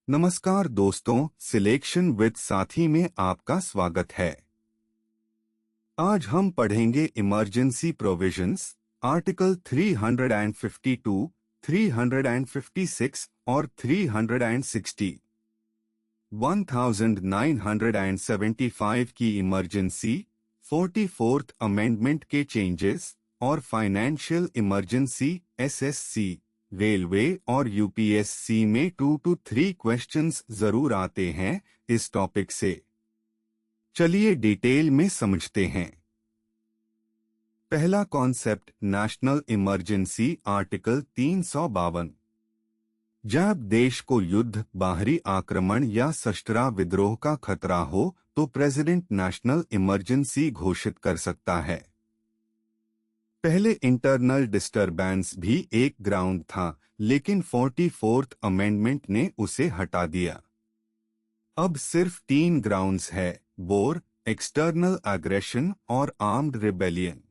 नमस्कार दोस्तों, selection with साथी में आपका स्वागत है। आज हम पढ़ेंगे इमरजेंसी प्रोविजंस, आर्टिकल 352, 356 और 360। 1975 की इमरजेंसी, 44th अमेंडमेंट के चेंजेस और फाइनेंशियल इमरजेंसी एसएससी, रेलवे और यूपीएससी में 2 to 3 क्वेश्चंस जरूर आते हैं इस टॉपिक से। चलिए डिटेल में समझते हैं। पहला कॉन्सेप्ट, नेशनल इमरजेंसी, आर्टिकल 352। जब देश को युद्ध, बाहरी आक्रमण या सशस्त्र विद्रोह का खतरा हो तो प्रेसिडेंट नेशनल इमरजेंसी घोषित कर सकता है। पहले इंटरनल डिस्टरबेंस भी एक ग्राउंड था, लेकिन 44th अमेंडमेंट ने उसे हटा दिया। अब सिर्फ 3 ग्राउंड्स है: वॉर, एक्सटर्नल एग्रेशन और आर्म्ड रिबेलियन।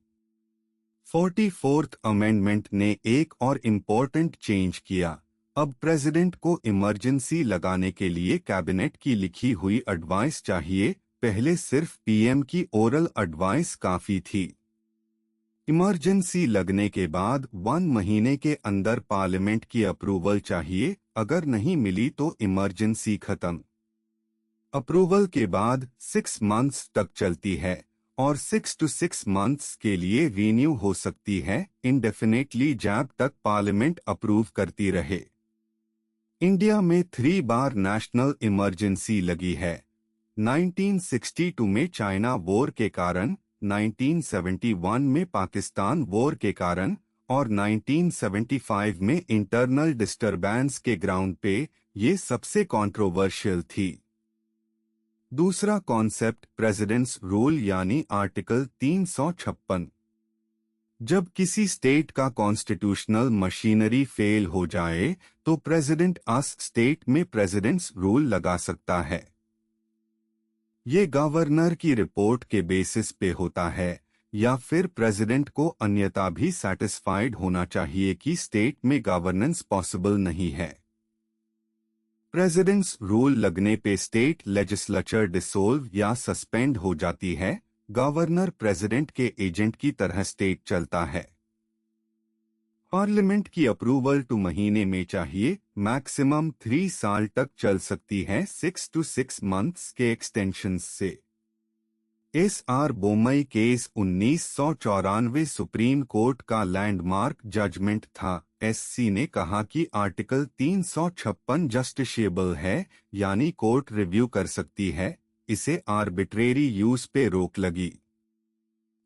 44th अमेंडमेंट ने एक और इम्पोर्टेंट चेंज किया। अब प्रेसिडेंट को इमरजेंसी लगाने के लिए कैबिनेट की लिखी हुई एडवाइस चाहिए, पहले सिर्फ पीएम की ओरल एडवाइस काफी थी। इमरजेंसी लगने के बाद 1 महीने के अंदर पार्लियामेंट की अप्रूवल चाहिए, अगर नहीं मिली तो इमरजेंसी खत्म। अप्रूवल के बाद 6 मंथ्स तक चलती है और 6 to 6 मंथ्स के लिए रीन्यू हो सकती है इंडेफिनेटली, जब तक पार्लियामेंट अप्रूव करती रहे। इंडिया में 3 बार नेशनल इमरजेंसी लगी है। 1962 में चाइना वॉर के कारण, 1971 में पाकिस्तान वॉर के कारण और 1975 में इंटरनल डिस्टरबेंस के ग्राउंड पे। ये सबसे कंट्रोवर्शियल थी। दूसरा कॉन्सेप्ट, प्रेसिडेंट्स रूल यानी आर्टिकल 356। जब किसी स्टेट का कॉन्स्टिट्यूशनल मशीनरी फेल हो जाए तो प्रेसिडेंट उस स्टेट में प्रेसिडेंट्स रूल लगा सकता है। ये गवर्नर की रिपोर्ट के बेसिस पे होता है या फिर प्रेसिडेंट को अन्यथा भी सैटिस्फाइड होना चाहिए कि स्टेट में गवर्नेंस पॉसिबल नहीं है। प्रेसिडेंट्स रूल लगने पे स्टेट लेजिस्लेचर डिसोल्व या सस्पेंड हो जाती है। गवर्नर प्रेसिडेंट के एजेंट की तरह स्टेट चलता है। पार्लियामेंट की अप्रूवल 2 महीने में चाहिए, मैक्सिमम 3 साल तक चल सकती है 6 to 6 मंथ्स के एक्सटेंशन से। SR. Bommai case 1994 supreme court का लैंडमार्क जजमेंट था। एससी ने कहा कि आर्टिकल 356 जस्टिशिएबल है, यानी कोर्ट रिव्यू कर सकती है। इसे आर्बिट्रेरी यूज पे रोक लगी।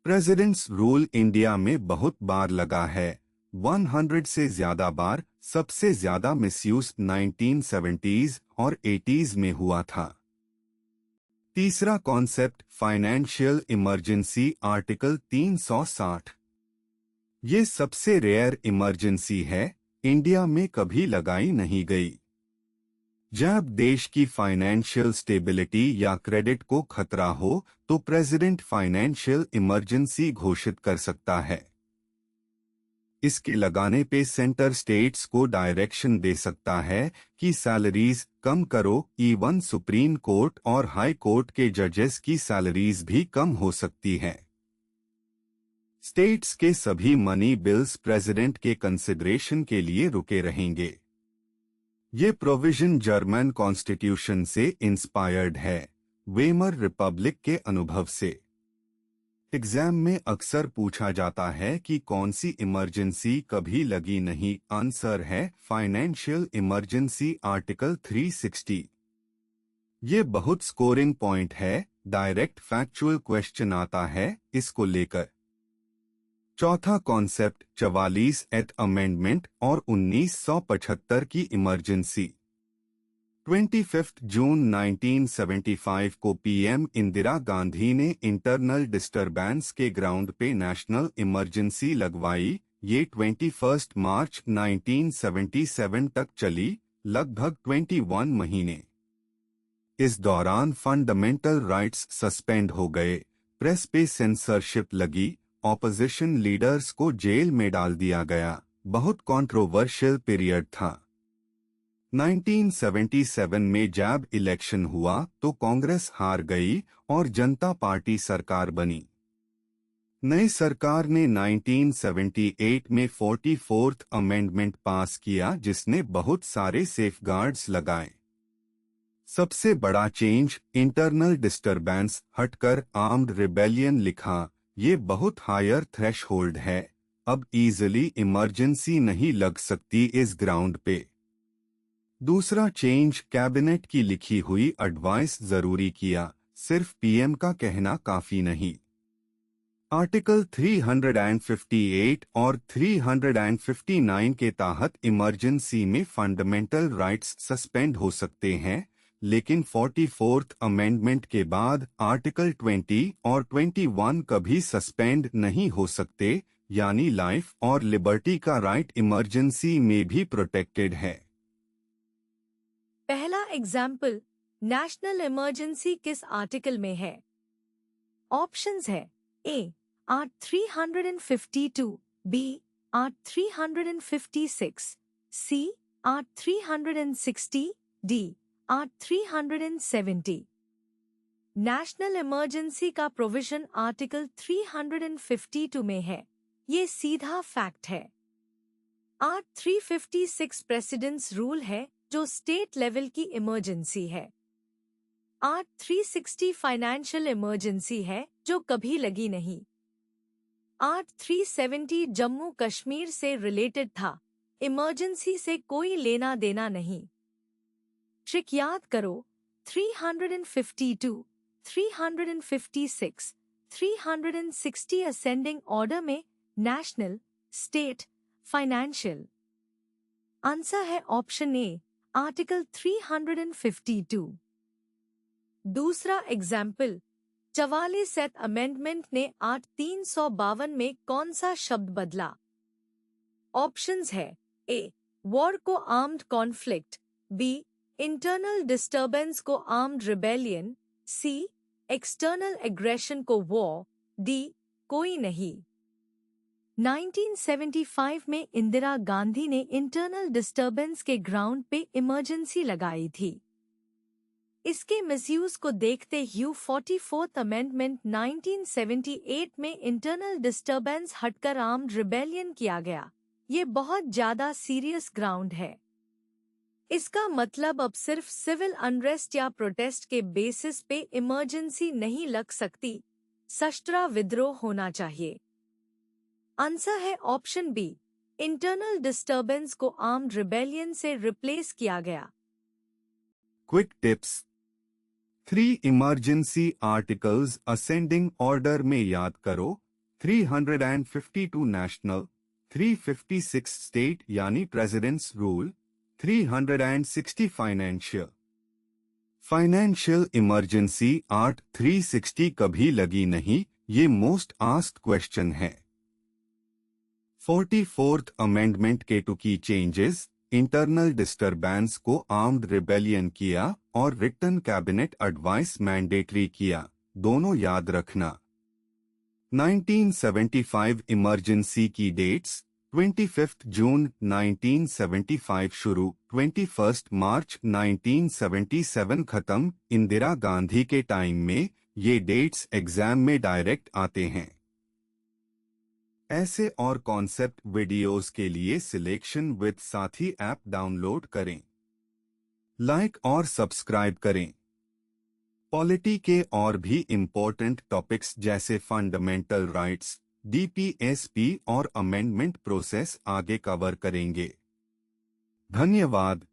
प्रेसिडेंट्स रूल इंडिया में बहुत बार लगा है, 100 से ज्यादा बार। सबसे ज्यादा मिसयूज 1970s और 80s में हुआ था। तीसरा कॉन्सेप्ट, फाइनेंशियल इमरजेंसी, आर्टिकल 360। ये सबसे रेयर इमरजेंसी है, इंडिया में कभी लगाई नहीं गई। जब देश की फाइनेंशियल स्टेबिलिटी या क्रेडिट को खतरा हो तो प्रेसिडेंट फाइनेंशियल इमरजेंसी घोषित कर सकता है। इसके लगाने पे सेंटर स्टेट्स को डायरेक्शन दे सकता है कि सैलरीज कम करो। इवन सुप्रीम कोर्ट और हाई कोर्ट के जजेस की सैलरीज भी कम हो सकती हैं। स्टेट्स के सभी मनी बिल्स प्रेसिडेंट के कंसिडरेशन के लिए रुके रहेंगे। ये प्रोविजन जर्मन कॉन्स्टिट्यूशन से इंस्पायर्ड है, वेमर रिपब्लिक के अनुभव से। एग्जाम में अक्सर पूछा जाता है कि कौन सी इमरजेंसी कभी लगी नहीं। आंसर है फाइनेंशियल इमरजेंसी, आर्टिकल 360। ये बहुत स्कोरिंग पॉइंट है, डायरेक्ट फैक्चुअल क्वेश्चन आता है इसको लेकर। चौथा कॉन्सेप्ट, 44th अमेंडमेंट और 1975 की इमरजेंसी। 25 जून 1975 को पीएम इंदिरा गांधी ने इंटरनल डिस्टरबेंस के ग्राउंड पे नेशनल इमरजेंसी लगवाई। ये 21 मार्च 1977 तक चली, लगभग 21 महीने। इस दौरान फंडामेंटल राइट्स सस्पेंड हो गए, प्रेस पे सेंसरशिप लगी, ऑपोजिशन लीडर्स को जेल में डाल दिया गया। बहुत कंट्रोवर्शियल पीरियड था। 1977 में जब इलेक्शन हुआ तो कांग्रेस हार गई और जनता पार्टी सरकार बनी। नई सरकार ने 1978 में 44th अमेंडमेंट पास किया जिसने बहुत सारे सेफगार्ड्स लगाए। सबसे बड़ा चेंज इंटरनल डिस्टरबेंस हटकर आर्म्ड रिबेलियन लिखा। ये बहुत हायर थ्रेशहोल्ड है, अब इजीली इमरजेंसी नहीं लग सकती इस ग्राउंड पे। दूसरा चेंज कैबिनेट की लिखी हुई एडवाइस जरूरी किया, सिर्फ पीएम का कहना काफी नहीं। आर्टिकल 358 और 359 के तहत इमरजेंसी में फंडामेंटल राइट्स सस्पेंड हो सकते हैं, लेकिन 44th अमेंडमेंट के बाद आर्टिकल 20 और 21 कभी सस्पेंड नहीं हो सकते, यानी लाइफ और लिबर्टी का राइट इमरजेंसी में भी प्रोटेक्टेड है। पहला एग्जाम्पल, नेशनल इमरजेंसी किस आर्टिकल में है? ऑप्शंस है A art 352, B art 356, C art 360, D art 370। National emergency का प्रोविजन आर्टिकल 352 में है, ये सीधा फैक्ट है। आर्ट 356 प्रेसिडेंस रूल है जो स्टेट लेवल की इमरजेंसी है। आर्ट 360 फाइनेंशियल इमरजेंसी है जो कभी लगी नहीं। आर्ट 370 जम्मू कश्मीर से रिलेटेड था, इमरजेंसी से कोई लेना देना नहीं। ट्रिक याद करो, 352, 356, 360 असेंडिंग ऑर्डर में नेशनल, स्टेट, फाइनेंशियल। आंसर है ऑप्शन ए, आर्टिकल 352। दूसरा एग्जाम्पल, 44th अमेंडमेंट ने आर्ट 352 में कौन सा शब्द बदला? ऑप्शंस है ए वॉर को armed conflict, B internal disturbance को armed rebellion, C external aggression को वॉर, डी कोई नहीं। 1975 में इंदिरा गांधी ने इंटरनल डिस्टर्बेंस के ग्राउंड पे इमरजेंसी लगाई थी। इसके मिसयूज को देखते हुए 44th अमेंडमेंट 1978 में इंटरनल डिस्टर्बेंस हटकर आर्म्ड रिबेलियन किया गया। ये बहुत ज्यादा सीरियस ग्राउंड है। इसका मतलब अब सिर्फ सिविल अनरेस्ट या प्रोटेस्ट के बेसिस पे इमरजेंसी नहीं लग सकती, सशस्त्र विद्रोह होना चाहिए। आंसर है ऑप्शन बी, इंटरनल डिस्टर्बेंस को आर्म्ड रिबेलियन से रिप्लेस किया गया। Quick tips. 3 emergency articles ascending order में याद करो। 352 नेशनल, 356 स्टेट यानी presidents rule, 360 financial emergency art 360 कभी लगी नहीं, ये मोस्ट आस्क्ड क्वेश्चन है। 44th अमेंडमेंट के टू की चेंजेस, इंटरनल डिस्टरबेंस को आर्म्ड रिबेलियन किया और रिटन कैबिनेट एडवाइस मैंडेटरी किया, दोनों याद रखना। 1975 इमरजेंसी की डेट्स, 25 जून 1975 शुरू, 21 मार्च 1977 खत्म। इंदिरा गांधी के टाइम में ये डेट्स एग्जाम में डायरेक्ट आते हैं। ऐसे और कॉन्सेप्ट वीडियोस के लिए सिलेक्शन विद साथी ऐप डाउनलोड करें, लाइक और सब्सक्राइब करें। पॉलिटी के और भी इम्पोर्टेंट टॉपिक्स जैसे फंडामेंटल राइट्स, डीपीएसपी और अमेंडमेंट प्रोसेस आगे कवर करेंगे। धन्यवाद।